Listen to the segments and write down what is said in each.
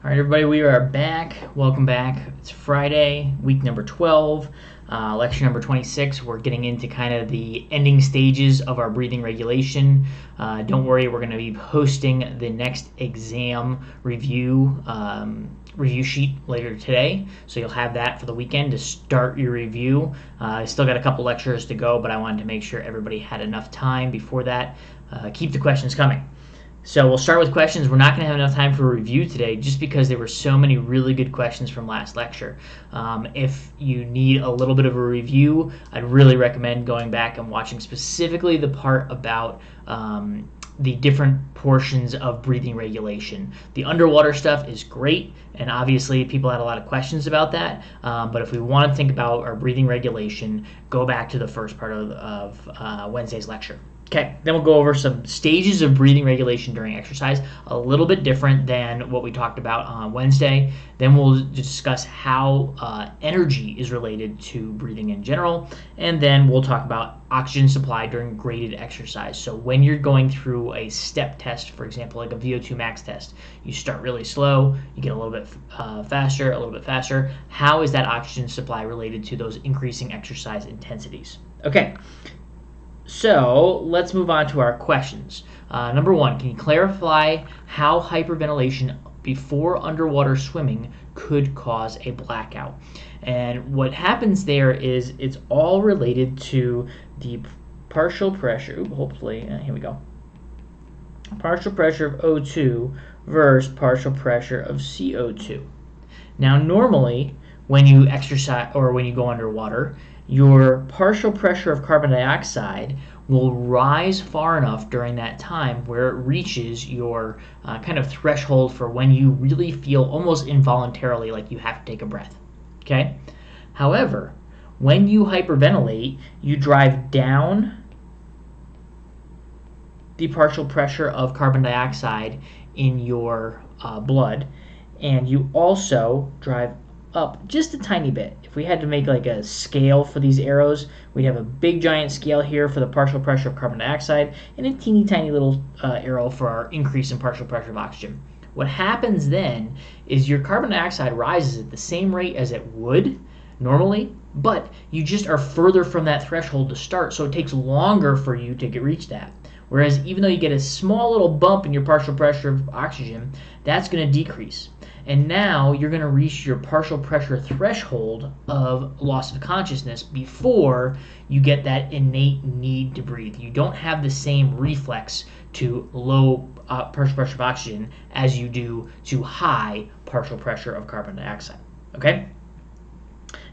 All right, everybody, we are back. Welcome back. It's Friday, week number 12, lecture number 26. We're getting into kind of the ending stages of our breathing regulation. Don't worry, we're going to be posting the next exam review sheet later today, so you'll have that for the weekend to start your review. I still got a couple lectures to go, but I wanted to make sure everybody had enough time before that. Keep the questions coming. So we'll start with questions. We're not going to have enough time for a review today just because there were so many really good questions from last lecture. If you need a little bit of a review, I'd really recommend going back and watching specifically the part about the different portions of breathing regulation. The underwater stuff is great, and obviously people had a lot of questions about that. But if we want to think about our breathing regulation, go back to the first part of Wednesday's lecture. Okay, then we'll go over some stages of breathing regulation during exercise, a little bit different than what we talked about on Wednesday. Then we'll discuss how energy is related to breathing in general, and then we'll talk about oxygen supply during graded exercise. So when you're going through a step test, for example, like a VO2 max test, you start really slow, you get a little bit faster, a little bit faster. How is that oxygen supply related to those increasing exercise intensities? Okay. So let's move on to our questions. Number one, can you clarify how hyperventilation before underwater swimming could cause a blackout? And what happens there is it's all related to the partial pressure. Here we go. Partial pressure of O2 versus partial pressure of CO2. Now, normally, when you exercise or when you go underwater, your partial pressure of carbon dioxide will rise far enough during that time where it reaches your kind of threshold for when you really feel almost involuntarily like you have to take a breath. Okay? However, when you hyperventilate, you drive down the partial pressure of carbon dioxide in your blood, and you also drive up just a tiny bit. If we had to make like a scale for these arrows, we'd have a big giant scale here for the partial pressure of carbon dioxide and a teeny tiny little arrow for our increase in partial pressure of oxygen. What happens then is your carbon dioxide rises at the same rate as it would normally, but you just are further from that threshold to start, so it takes longer for you to reach that. Whereas even though you get a small little bump in your partial pressure of oxygen, that's going to decrease. And now you're going to reach your partial pressure threshold of loss of consciousness before you get that innate need to breathe. You don't have the same reflex to low partial pressure of oxygen as you do to high partial pressure of carbon dioxide. Okay?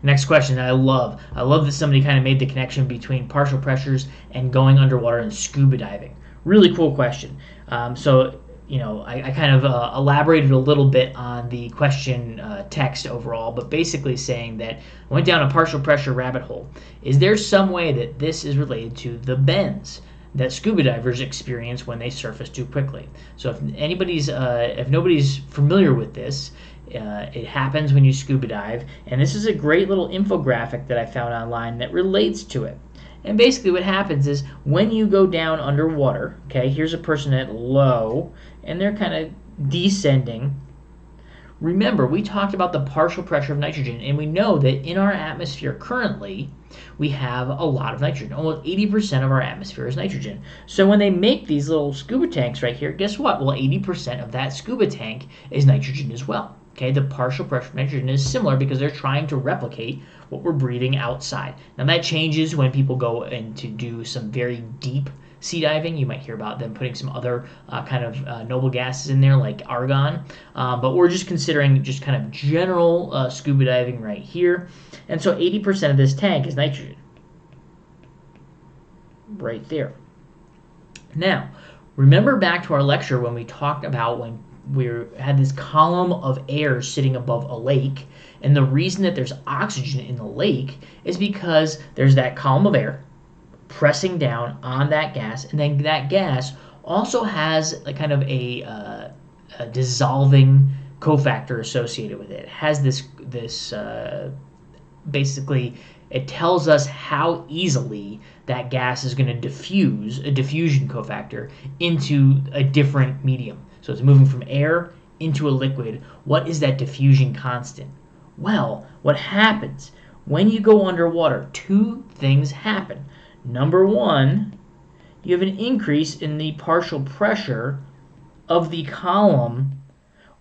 Next question that I love that somebody kind of made the connection between partial pressures and going underwater and scuba diving. Really cool question. I kind of elaborated a little bit on the question text overall, but basically saying that I went down a partial pressure rabbit hole. Is there some way that this is related to the bends that scuba divers experience when they surface too quickly? So if nobody's familiar with this, it happens when you scuba dive, and this is a great little infographic that I found online that relates to it. And basically what happens is when you go down underwater, okay, here's a person at low, and they're kind of descending. Remember, we talked about the partial pressure of nitrogen, and we know that in our atmosphere currently, we have a lot of nitrogen. Almost 80% of our atmosphere is nitrogen. So when they make these little scuba tanks right here, guess what? Well, 80% of that scuba tank is nitrogen as well. Okay, the partial pressure of nitrogen is similar because they're trying to replicate what we're breathing outside. Now that changes when people go in to do some very deep sea diving. You might hear about them putting some other kind of noble gases in there like argon. But we're just considering just kind of general scuba diving right here. And so 80% of this tank is nitrogen. Right there. Now, remember back to our lecture when we talked about when we had this column of air sitting above a lake, and the reason that there's oxygen in the lake is because there's that column of air pressing down on that gas, and then that gas also has a kind of a dissolving cofactor associated with it. It has this basically it tells us how easily that gas is going to diffuse, a diffusion cofactor, into a different medium. So it's moving from air into a liquid, what is that diffusion constant? Well, what happens when you go underwater? Two things happen. Number one, you have an increase in the partial pressure of the column,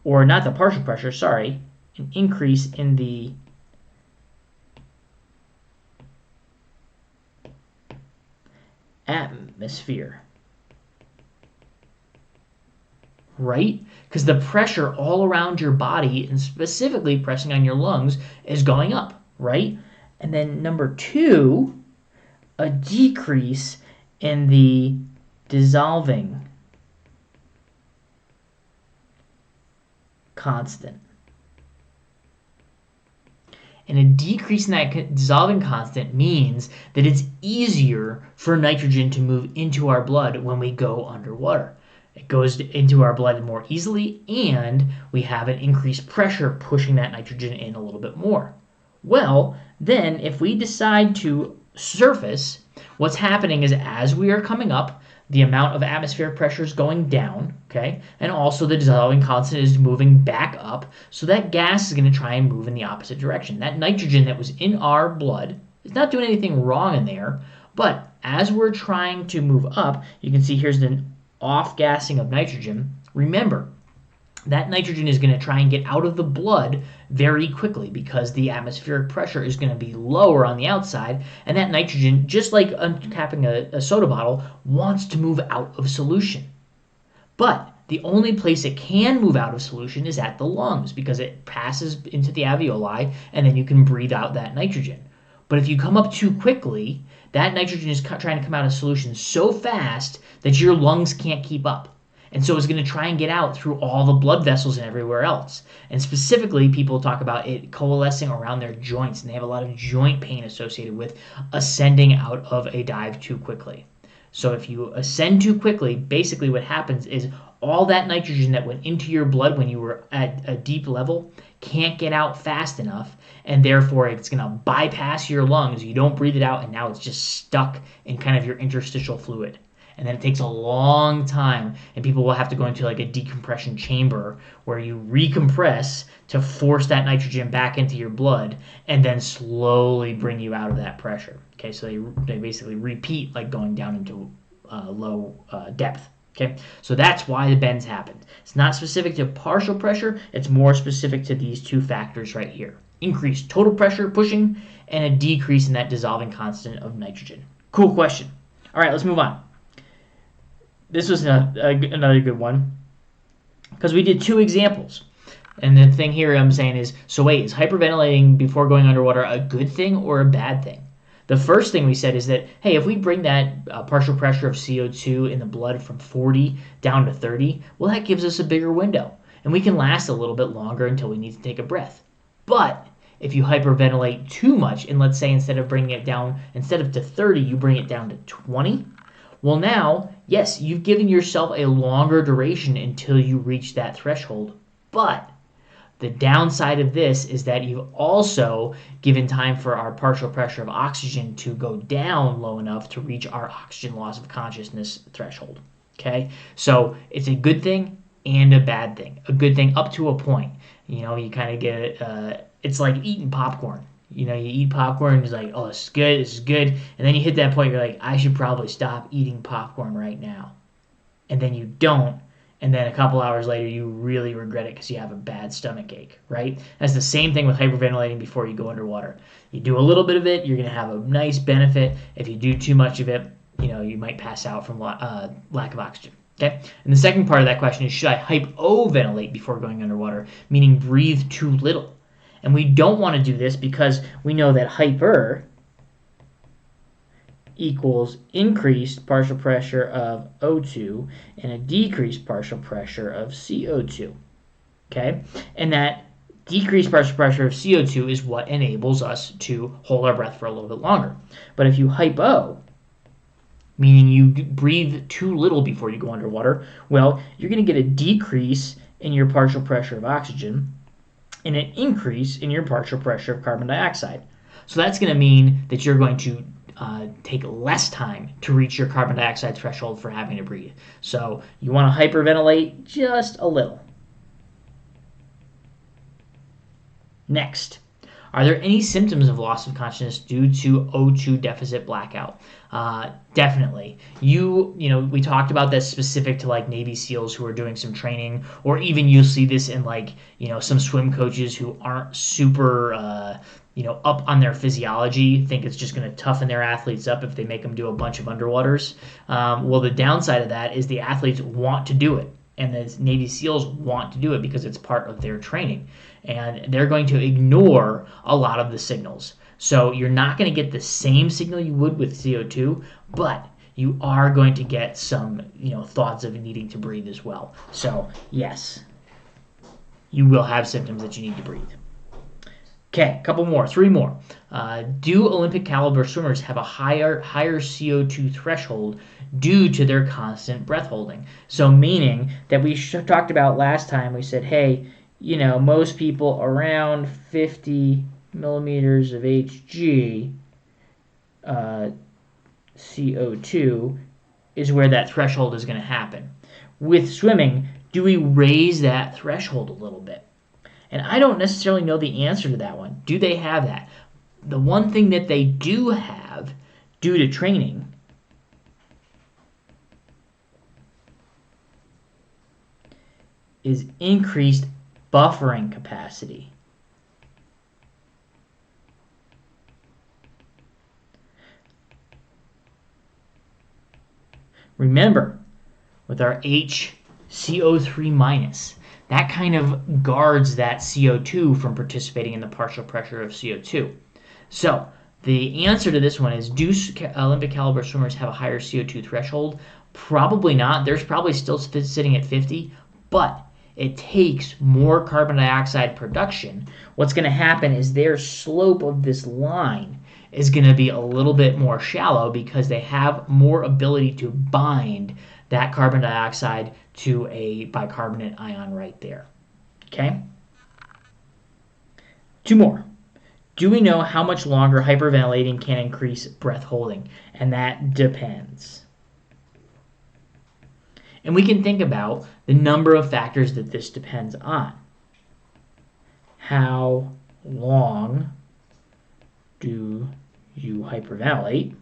or not the partial pressure, sorry, an increase in the atmosphere, right? Because the pressure all around your body, and specifically pressing on your lungs, is going up, right? And then number two, a decrease in the dissolving constant. And a decrease in that dissolving constant means that it's easier for nitrogen to move into our blood when we go underwater. It goes into our blood more easily, and we have an increased pressure pushing that nitrogen in a little bit more. Well, then if we decide to surface, what's happening is as we are coming up, the amount of atmospheric pressure is going down, okay? And also the dissolving constant is moving back up, so that gas is going to try and move in the opposite direction. That nitrogen that was in our blood is not doing anything wrong in there, but as we're trying to move up, you can see here's the off-gassing of nitrogen. Remember, that nitrogen is going to try and get out of the blood very quickly because the atmospheric pressure is going to be lower on the outside, and that nitrogen, just like uncapping a soda bottle, wants to move out of solution. But the only place it can move out of solution is at the lungs because it passes into the alveoli, and then you can breathe out that nitrogen. But if you come up too quickly, that nitrogen is trying to come out of solution so fast that your lungs can't keep up. And so it's going to try and get out through all the blood vessels and everywhere else. And specifically, people talk about it coalescing around their joints, and they have a lot of joint pain associated with ascending out of a dive too quickly. So if you ascend too quickly, basically what happens is all that nitrogen that went into your blood when you were at a deep level can't get out fast enough, and therefore it's going to bypass your lungs. You don't breathe it out, and now it's just stuck in kind of your interstitial fluid. And then it takes a long time, and people will have to go into like a decompression chamber where you recompress to force that nitrogen back into your blood and then slowly bring you out of that pressure. Okay, so they basically repeat like going down into low depth. Okay, so that's why the bends happen. It's not specific to partial pressure, it's more specific to these two factors right here. Increased total pressure pushing and a decrease in that dissolving constant of nitrogen. Cool question. All right, let's move on. This was another good one because we did two examples. And the thing here I'm saying is, so wait, is hyperventilating before going underwater a good thing or a bad thing? The first thing we said is that, hey, if we bring that partial pressure of CO2 in the blood from 40 down to 30, well, that gives us a bigger window. And we can last a little bit longer until we need to take a breath. But if you hyperventilate too much, and let's say instead of bringing it down, instead of to 30, you bring it down to 20, well, now, yes, you've given yourself a longer duration until you reach that threshold, but the downside of this is that you've also given time for our partial pressure of oxygen to go down low enough to reach our oxygen loss of consciousness threshold, okay? So it's a good thing and a bad thing. A good thing up to a point. You know, you kind of get it's like eating popcorn. You know, you eat popcorn and it's like, oh, this is good. And then you hit that point, you're like, I should probably stop eating popcorn right now. And then you don't. And then a couple hours later, you really regret it because you have a bad stomach ache, right? That's the same thing with hyperventilating before you go underwater. You do a little bit of it, you're going to have a nice benefit. If you do too much of it, you know, you might pass out from lack of oxygen. Okay? And the second part of that question is, should I hypoventilate before going underwater, meaning breathe too little? And we don't want to do this because we know that hyper equals increased partial pressure of O2 and a decreased partial pressure of CO2. Okay? And that decreased partial pressure of CO2 is what enables us to hold our breath for a little bit longer. But if you hypo, meaning you breathe too little before you go underwater, well, you're going to get a decrease in your partial pressure of oxygen and an increase in your partial pressure of carbon dioxide. So that's going to mean that you're going to take less time to reach your carbon dioxide threshold for having to breathe. So you want to hyperventilate just a little. Next, are there any symptoms of loss of consciousness due to O2 deficit blackout? Definitely. We talked about that specific to like Navy SEALs who are doing some training, or even you'll see this in like, some swim coaches who aren't super, up on their physiology, think it's just going to toughen their athletes up if they make them do a bunch of underwaters. Well, the downside of that is the athletes want to do it, and the Navy SEALs want to do it because it's part of their training. And they're going to ignore a lot of the signals. So you're not going to get the same signal you would with CO2, but you are going to get some, thoughts of needing to breathe as well. So yes, you will have symptoms that you need to breathe. Okay, a couple more, 3 more. Do Olympic caliber swimmers have a higher CO2 threshold due to their constant breath holding? So meaning that we talked about last time, we said, hey, most people around 50 millimeters of Hg CO2 is where that threshold is going to happen. With swimming, do we raise that threshold a little bit? And I don't necessarily know the answer to that one. Do they have that? The one thing that they do have due to training is increased buffering capacity. Remember, with our HCO3 minus, that kind of guards that CO2 from participating in the partial pressure of CO2. So the answer to this one is, do Olympic caliber swimmers have a higher CO2 threshold? Probably not. They're probably still sitting at 50, but it takes more carbon dioxide production. What's going to happen is their slope of this line is going to be a little bit more shallow because they have more ability to bind that carbon dioxide to a bicarbonate ion right there. Okay? 2 more. Do we know how much longer hyperventilating can increase breath holding? And that depends. And we can think about the number of factors that this depends on. How long do you hyperventilate?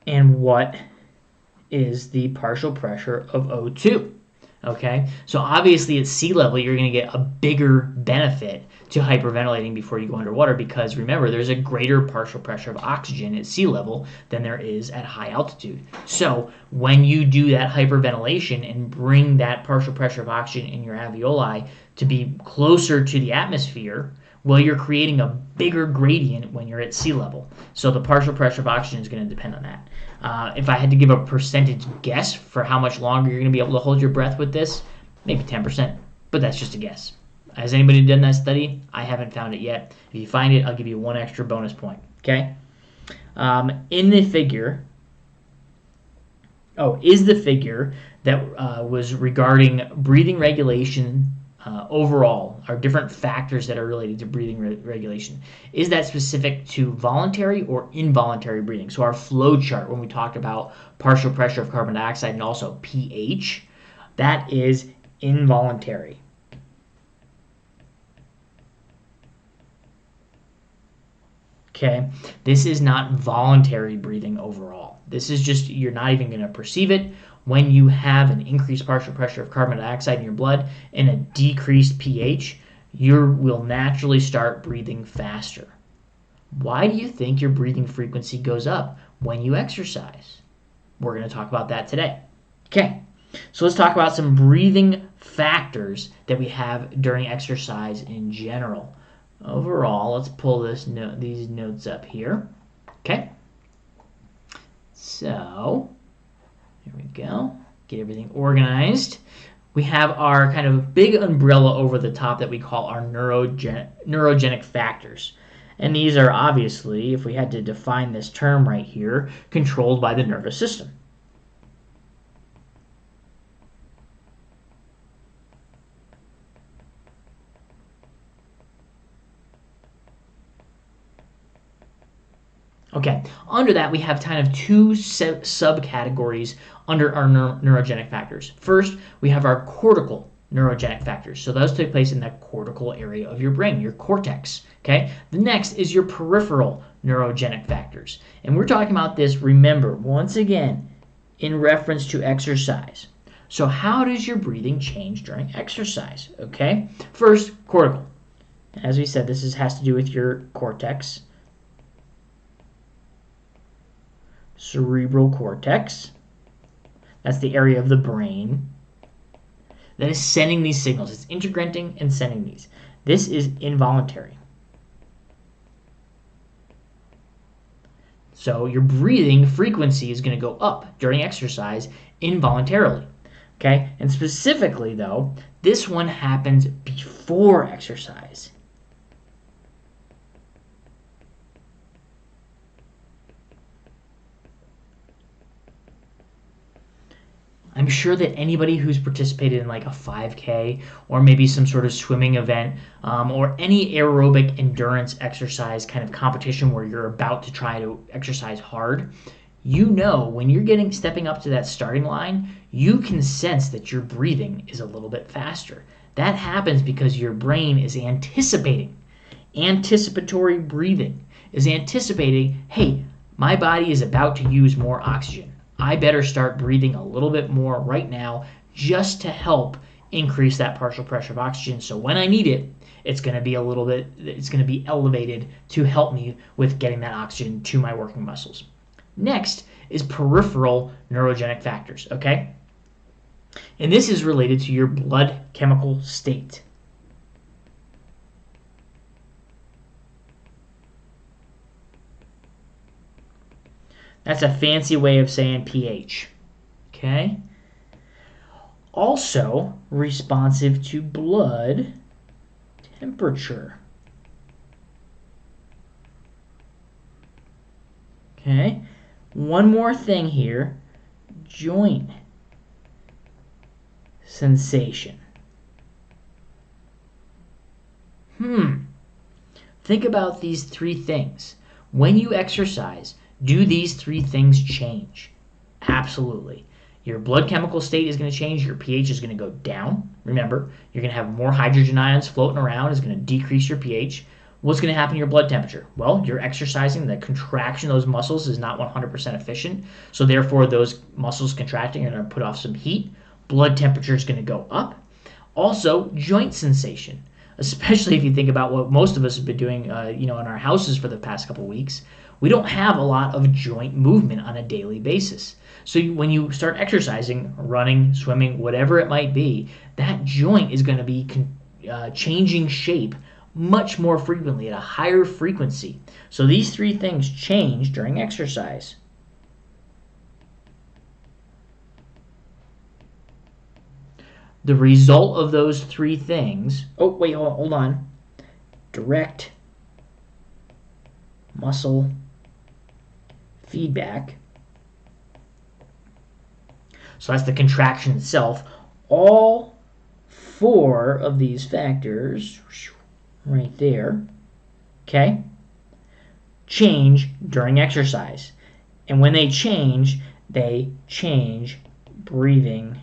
And what is the partial pressure of O2? Okay, so obviously at sea level, you're going to get a bigger benefit to hyperventilating before you go underwater because remember, there's a greater partial pressure of oxygen at sea level than there is at high altitude. So when you do that hyperventilation and bring that partial pressure of oxygen in your alveoli to be closer to the atmosphere, well, you're creating a bigger gradient when you're at sea level. So the partial pressure of oxygen is going to depend on that. If I had to give a percentage guess for how much longer you're going to be able to hold your breath with this, maybe 10%, but that's just a guess. Has anybody done that study? I haven't found it yet. If you find it, I'll give you 1 extra bonus point, okay? In the figure, is the figure that was regarding breathing regulation overall, are different factors that are related to breathing regulation. Is that specific to voluntary or involuntary breathing? So our flow chart, when we talked about partial pressure of carbon dioxide and also pH, that is involuntary. Okay, this is not voluntary breathing overall. This is just, you're not even going to perceive it. When you have an increased partial pressure of carbon dioxide in your blood and a decreased pH, you will naturally start breathing faster. Why do you think your breathing frequency goes up when you exercise? We're going to talk about that today. Okay, so let's talk about some breathing factors that we have during exercise in general. Overall, let's pull these notes up here. Okay, so here we go. Get everything organized. We have our kind of big umbrella over the top that we call our neurogenic factors. And these are obviously, if we had to define this term right here, controlled by the nervous system. Okay, under that we have kind of two subcategories under our neurogenic factors. First, we have our cortical neurogenic factors. So those take place in that cortical area of your brain, your cortex. Okay, the next is your peripheral neurogenic factors. And we're talking about this, remember, once again, in reference to exercise. So how does your breathing change during exercise? Okay, first, cortical. As we said, this has to do with your cortex. Cerebral cortex. That's the area of the brain that is sending these signals. It's integrating and sending these. This is involuntary. So your breathing frequency is going to go up during exercise involuntarily. Okay? And specifically, though, this one happens before exercise. I'm sure that anybody who's participated in like a 5K or maybe some sort of swimming event or any aerobic endurance exercise kind of competition where you're about to try to exercise hard, you know when you're stepping up to that starting line, you can sense that your breathing is a little bit faster. That happens because your brain is anticipating. Anticipatory breathing is anticipating, hey, my body is about to use more oxygen. I better start breathing a little bit more right now just to help increase that partial pressure of oxygen. So when I need it, it's going to be elevated to help me with getting that oxygen to my working muscles. Next is peripheral neurogenic factors, okay? And this is related to your blood chemical state. That's a fancy way of saying pH. Okay? Also responsive to blood temperature. Okay? One more thing here. Joint sensation. Think about these three things. When you exercise, do these three things change? Absolutely. Your blood chemical state is going to change. Your pH is going to go down. Remember, you're going to have more hydrogen ions floating around. It's going to decrease your pH. What's going to happen to your blood temperature? Well, you're exercising. The contraction of those muscles is not 100% efficient. So therefore, those muscles contracting are going to put off some heat. Blood temperature is going to go up. Also, joint sensation, especially if you think about what most of us have been doing in our houses for the past couple weeks. We don't have a lot of joint movement on a daily basis. So when you start exercising, running, swimming, whatever it might be, that joint is going to be changing shape much more frequently at a higher frequency. So these three things change during exercise. The result of those three things, hold on. Direct muscle feedback. So that's the contraction itself. All four of these factors, right there, okay, change during exercise. And when they change breathing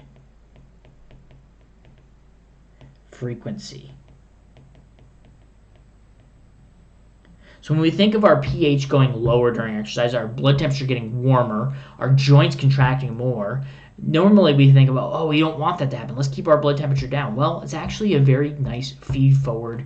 frequency. So when we think of our pH going lower during exercise, our blood temperature getting warmer, our joints contracting more, normally we think about, we don't want that to happen. Let's keep our blood temperature down. Well, it's actually a very nice feed-forward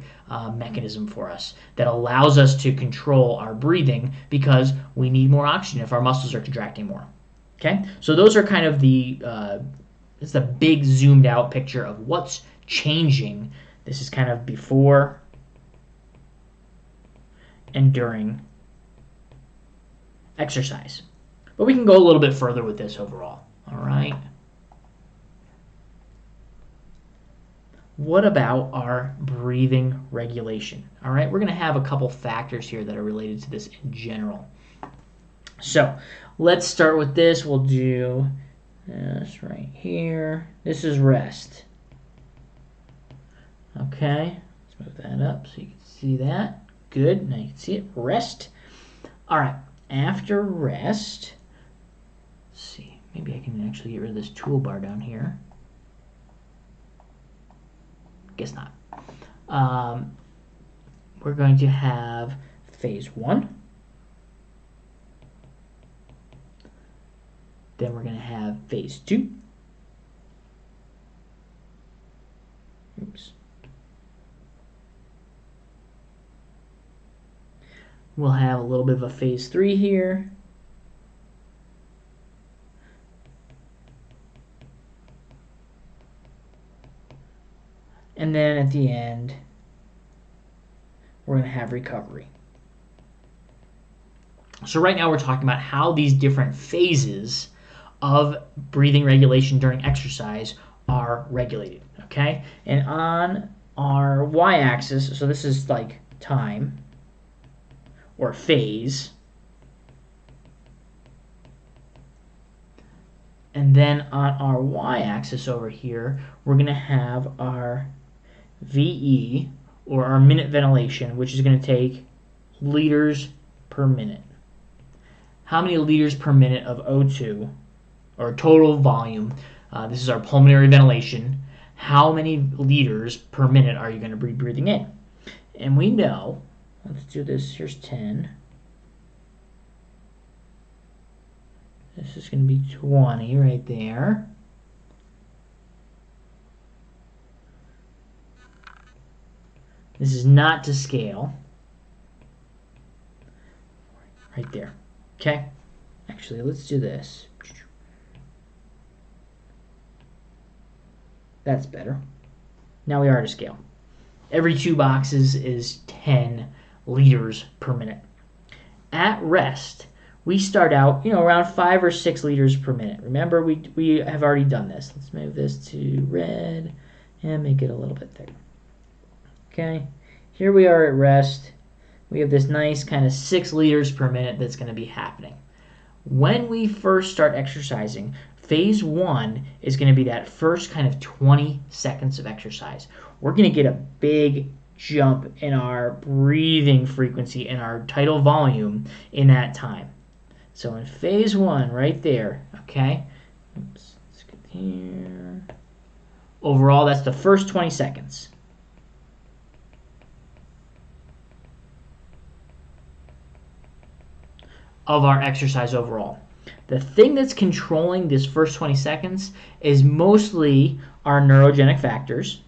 mechanism for us that allows us to control our breathing because we need more oxygen if our muscles are contracting more. Okay, so those are kind of it's the big zoomed out picture of what's changing. This is kind of before and during exercise. But we can go a little bit further with this overall. All right. What about our breathing regulation? All right, we're going to have a couple factors here that are related to this in general. So let's start with this. We'll do this right here. This is rest. Okay, let's move that up so you can see that. Good, now you can see it, rest. All right, after rest, let's see, maybe I can actually get rid of this toolbar down here. Guess not. We're going to have phase 1. Then we're going to have phase 2. Oops. We'll have a little bit of a phase 3 here. And then at the end, we're going to have recovery. So right now we're talking about how these different phases of breathing regulation during exercise are regulated, okay? And on our y-axis, so this is like time or phase. And then on our y-axis over here, we're going to have our VE, or our minute ventilation, which is going to take liters per minute. How many liters per minute of O2, or total volume, this is our pulmonary ventilation, how many liters per minute are you going to be breathing in? And we know, let's do this, here's 10. This is going to be 20 right there. This is not to scale. Right there. Okay? Actually, let's do this. That's better. Now we are to scale. Every 2 boxes is 10 liters per minute. At rest, we start out, around 5 or 6 liters per minute. Remember, we have already done this. Let's move this to red and make it a little bit thicker. Okay, here we are at rest. We have this nice kind of 6 liters per minute that's going to be happening. When we first start exercising, phase 1 is going to be that first kind of 20 seconds of exercise. We're going to get a big jump in our breathing frequency and our tidal volume in that time. So in phase 1, right there, okay? Oops, let's get here. Overall, that's the first 20 seconds. Of our exercise overall. The thing that's controlling this first 20 seconds is mostly our neurogenic factors.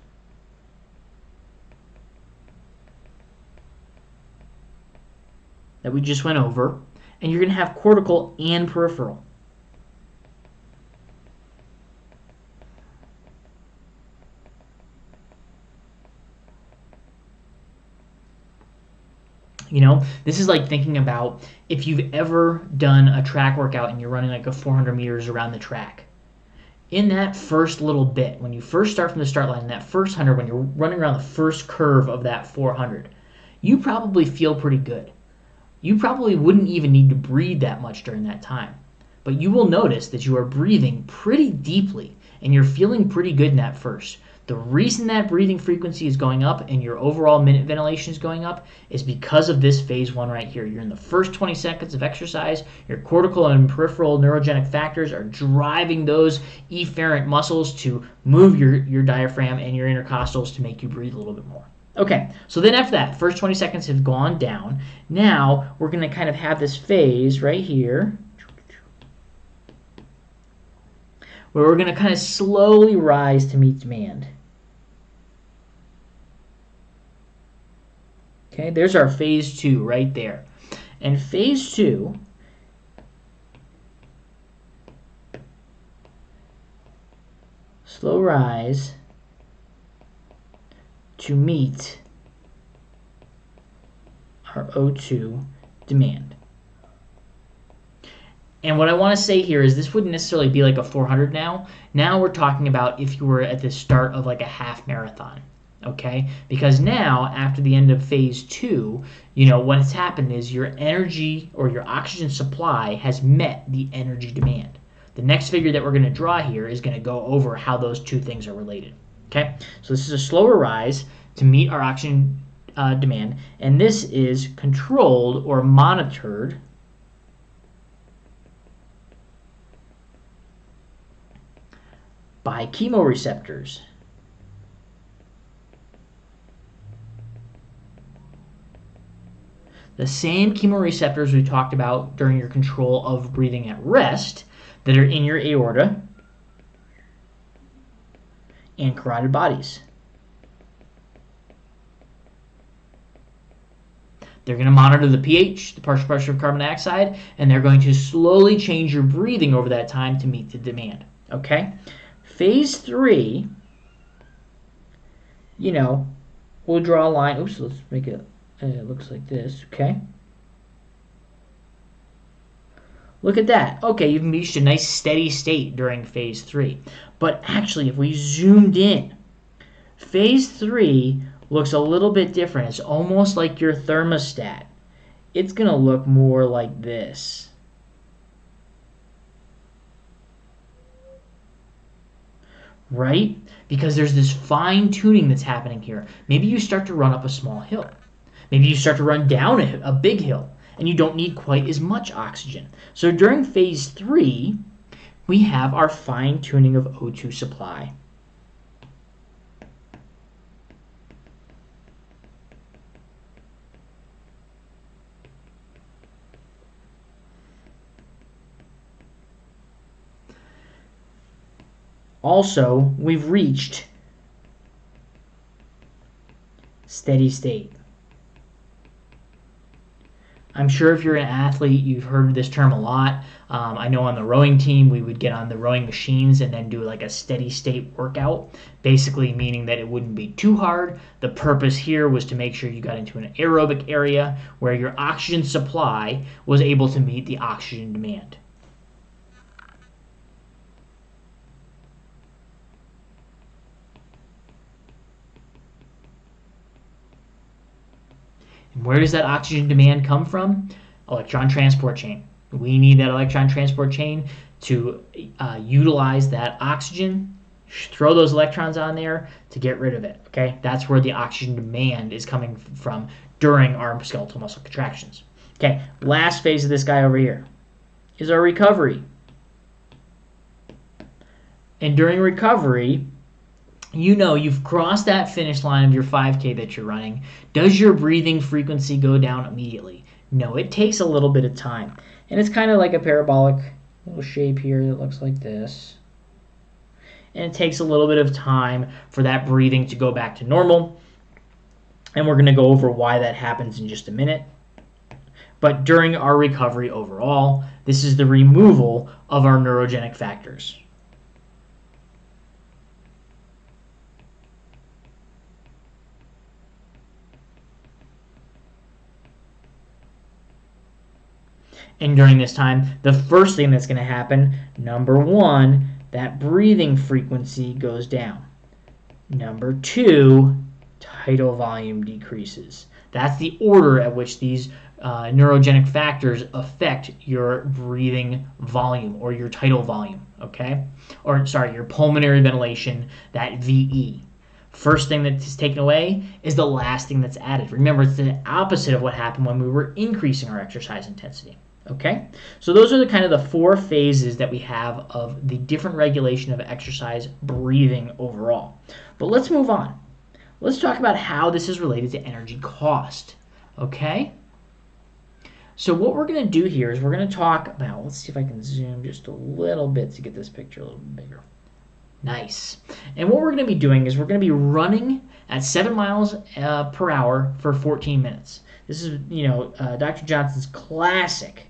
That we just went over. And you're going to have cortical and peripheral. This is like thinking about if you've ever done a track workout and you're running like a 400 meters around the track. In that first little bit, when you first start from the start line, in that first 100, when you're running around the first curve of that 400, you probably feel pretty good. You probably wouldn't even need to breathe that much during that time. But you will notice that you are breathing pretty deeply and you're feeling pretty good in that first. The reason that breathing frequency is going up and your overall minute ventilation is going up is because of this phase 1 right here. You're in the first 20 seconds of exercise. Your cortical and peripheral neurogenic factors are driving those efferent muscles to move your diaphragm and your intercostals to make you breathe a little bit more. Okay, so then after that, first 20 seconds have gone down. Now we're going to kind of have this phase right here where we're going to kind of slowly rise to meet demand. Okay, there's our phase 2 right there. And phase 2 slow rise to meet our O2 demand. And what I want to say here is this wouldn't necessarily be like a 400 now. Now we're talking about if you were at the start of like a half marathon, okay? Because now, after the end of phase 2, what's happened is your energy or your oxygen supply has met the energy demand. The next figure that we're going to draw here is going to go over how those two things are related, okay? So this is a slower rise to meet our oxygen demand, and this is controlled or monitored by chemoreceptors. The same chemoreceptors we talked about during your control of breathing at rest that are in your aorta and carotid bodies. They're going to monitor the pH, the partial pressure of carbon dioxide, and they're going to slowly change your breathing over that time to meet the demand. Okay? Phase 3, we'll draw a line. Oops, let's make it, it looks like this. Okay? Look at that. Okay, you've reached a nice steady state during phase 3. But actually, if we zoomed in, phase 3 looks a little bit different. It's almost like your thermostat. It's going to look more like this. Right? Because there's this fine tuning that's happening here. Maybe you start to run up a small hill. Maybe you start to run down a big hill, and you don't need quite as much oxygen. So during phase 3, we have our fine tuning of O2 supply. Also, we've reached steady state. I'm sure if you're an athlete, you've heard this term a lot. I know on the rowing team, we would get on the rowing machines and then do like a steady state workout, basically meaning that it wouldn't be too hard. The purpose here was to make sure you got into an aerobic area where your oxygen supply was able to meet the oxygen demand. And where does that oxygen demand come from? Electron transport chain. We need that electron transport chain to utilize that oxygen, throw those electrons on there to get rid of it. Okay, that's where the oxygen demand is coming from during our skeletal muscle contractions. Okay, last phase of this guy over here is our recovery. And during recovery, you've crossed that finish line of your 5K that you're running. Does your breathing frequency go down immediately? No, it takes a little bit of time. And it's kind of like a parabolic little shape here that looks like this. And it takes a little bit of time for that breathing to go back to normal. And we're going to go over why that happens in just a minute. But during our recovery overall, this is the removal of our neurogenic factors. And during this time, the first thing that's going to happen, number 1, that breathing frequency goes down. Number 2, tidal volume decreases. That's the order at which these neurogenic factors affect your breathing volume or your tidal volume, okay? Or, sorry, your pulmonary ventilation, that VE. First thing that's taken away is the last thing that's added. Remember, it's the opposite of what happened when we were increasing our exercise intensity. Okay, so those are the kind of the 4 phases that we have of the different regulation of exercise breathing overall. But let's move on. Let's talk about how this is related to energy cost. Okay, so what we're going to do here is we're going to talk about, let's see if I can zoom just a little bit to get this picture a little bit bigger. Nice. And what we're going to be doing is we're going to be running at 7 miles per hour for 14 minutes. This is, Dr. Johnson's classic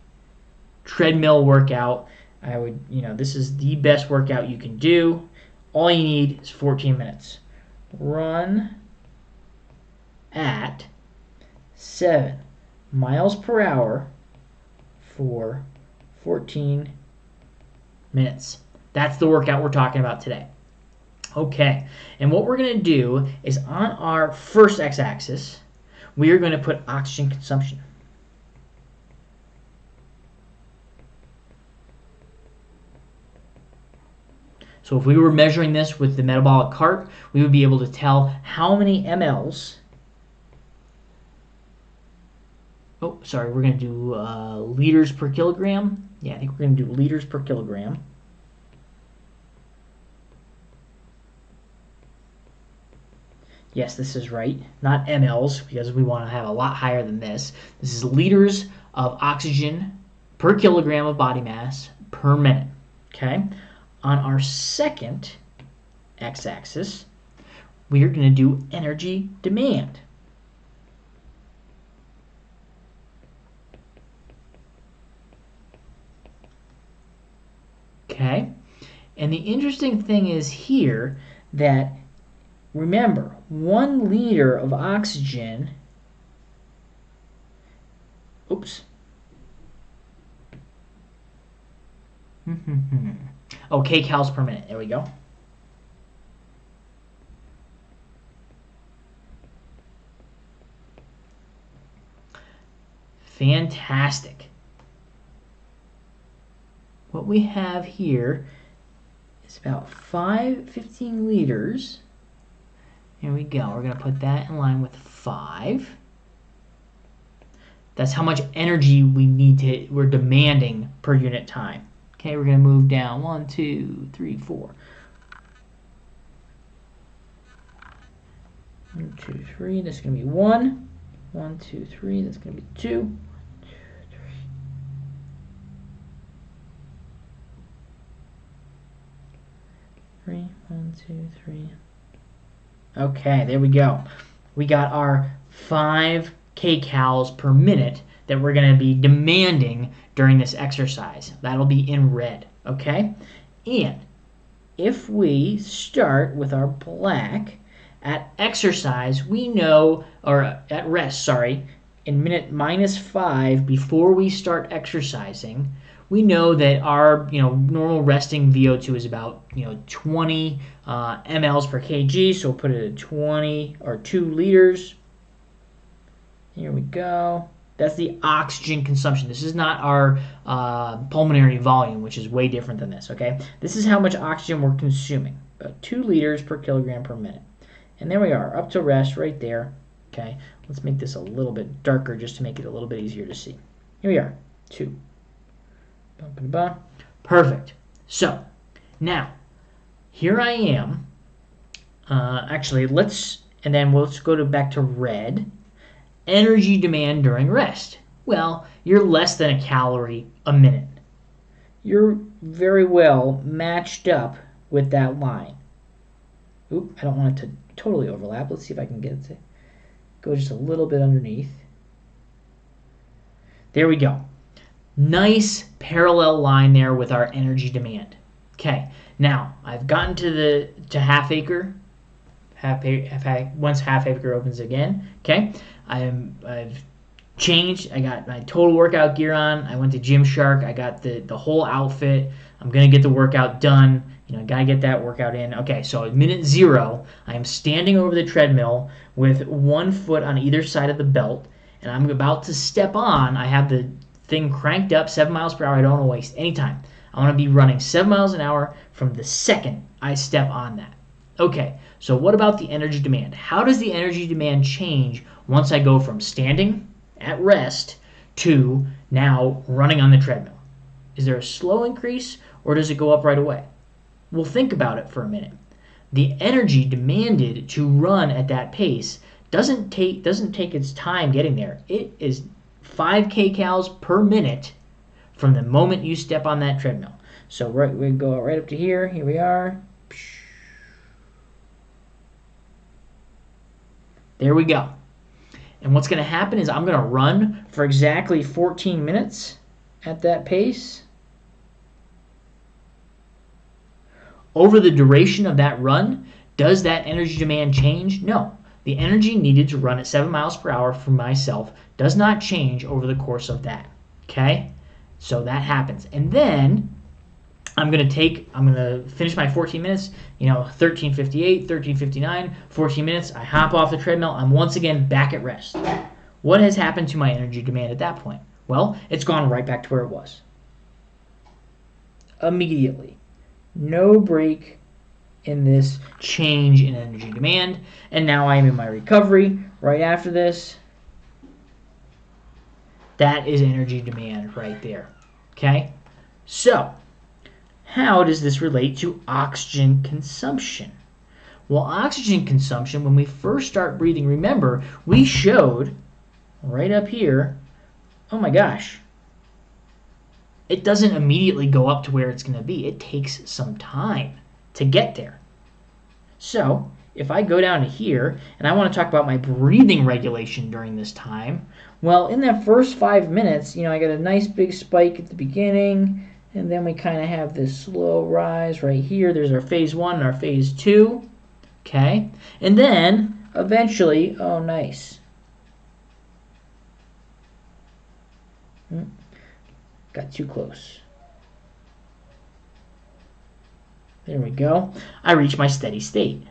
treadmill workout. This is the best workout you can do. All you need is 14 minutes. Run at 7 miles per hour for 14 minutes. That's the workout we're talking about today. Okay, and what we're going to do is on our first x-axis, we are going to put oxygen consumption. So if we were measuring this with the metabolic cart, we would be able to tell how many mLs. Oh, sorry, we're going to do liters per kilogram. Yeah, I think we're going to do liters per kilogram. Yes, this is right. Not mLs, because we want to have a lot higher than this. This is liters of oxygen per kilogram of body mass per minute. Okay? On our second x-axis, we are going to do energy demand. Okay? And the interesting thing is here that, remember, 1 liter of oxygen, oops. Oh, kcals per minute. There we go. Fantastic. What we have here is about 15 liters. Here we go. We're going to put that in line with 5. That's how much energy we're demanding per unit time. Okay, we're going to move down 1, 2, 3, 4. 1, 2, 3. That's going to be 1. 1, 2, 3. That's going to be 2. 3. 1, 2, 3. Okay, there we go. We got our 5 kcals per minute that we're going to be demanding during this exercise. That'll be in red, okay? And if we start with our black, at exercise, we know, or at rest, sorry, in minute -5 before we start exercising, we know that our normal resting VO2 is about 20 mLs per kg, so we'll put it at 20 or 2 liters. Here we go. That's the oxygen consumption. This is not our pulmonary volume, which is way different than this, okay? This is how much oxygen we're consuming, about 2 liters per kilogram per minute. And there we are, up to rest right there, okay? Let's make this a little bit darker just to make it a little bit easier to see. Here we are, 2. Perfect. So, now, here I am. Actually, let's go back to red. Energy demand during rest. Well, you're less than a calorie a minute. You're very well matched up with that line. Oop, I don't want it to totally overlap. Let's see if I can get it to go just a little bit underneath. There we go. Nice parallel line there with our energy demand. Okay, now I've gotten to half acre. Once half acre opens again, okay, I've changed. I got my total workout gear on. I went to Gymshark. I got the whole outfit. I'm gonna get the workout done. Gotta get that workout in. Okay, so at minute 0, I am standing over the treadmill with 1 foot on either side of the belt, and I'm about to step on. I have the thing cranked up 7 miles per hour. I don't want to waste any time. I want to be running 7 miles an hour from the second I step on that. Okay, so what about the energy demand? How does the energy demand change once I go from standing at rest to now running on the treadmill? Is there a slow increase, or does it go up right away? Well, think about it for a minute. The energy demanded to run at that pace doesn't take its time getting there. It is 5 kcals per minute from the moment you step on that treadmill. So we go right up to here. Here we are. There we go. And what's going to happen is I'm going to run for exactly 14 minutes at that pace. Over the duration of that run, does that energy demand change? No. The energy needed to run at 7 miles per hour for myself does not change over the course of that. Okay? So that happens. And then I'm going to finish my 14 minutes, 13:58, 13:59, 14 minutes. I hop off the treadmill. I'm once again back at rest. What has happened to my energy demand at that point? Well, it's gone right back to where it was. Immediately. No break in this change in energy demand. And now I am in my recovery right after this. That is energy demand right there. Okay? So, how does this relate to oxygen consumption? Well, oxygen consumption, when we first start breathing, remember, we showed right up here, oh my gosh, it doesn't immediately go up to where it's going to be. It takes some time to get there. So if I go down to here and I want to talk about my breathing regulation during this time, well, in that first 5 minutes, I got a nice big spike at the beginning, and then we kind of have this slow rise right here. There's our phase 1 and our phase 2. Okay, and then eventually, oh nice. Got too close. There we go. I reach my steady state.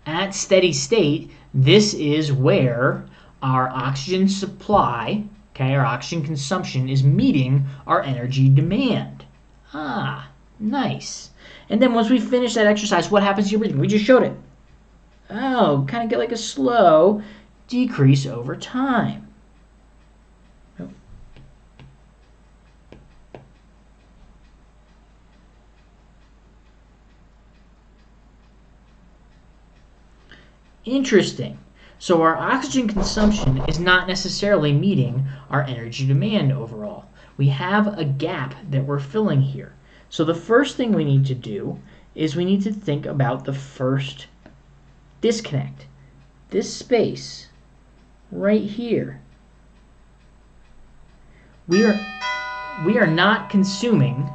At steady state, this is where our oxygen supply, okay, our oxygen consumption is meeting our energy demand. Ah, nice. And then once we finish that exercise, what happens to your breathing? We just showed it. Oh, kind of get like a slow decrease over time. Oh. Interesting. So our oxygen consumption is not necessarily meeting our energy demand overall. We have a gap that we're filling here. So the first thing we need to do is we need to think about the first disconnect. This space right here. We are not consuming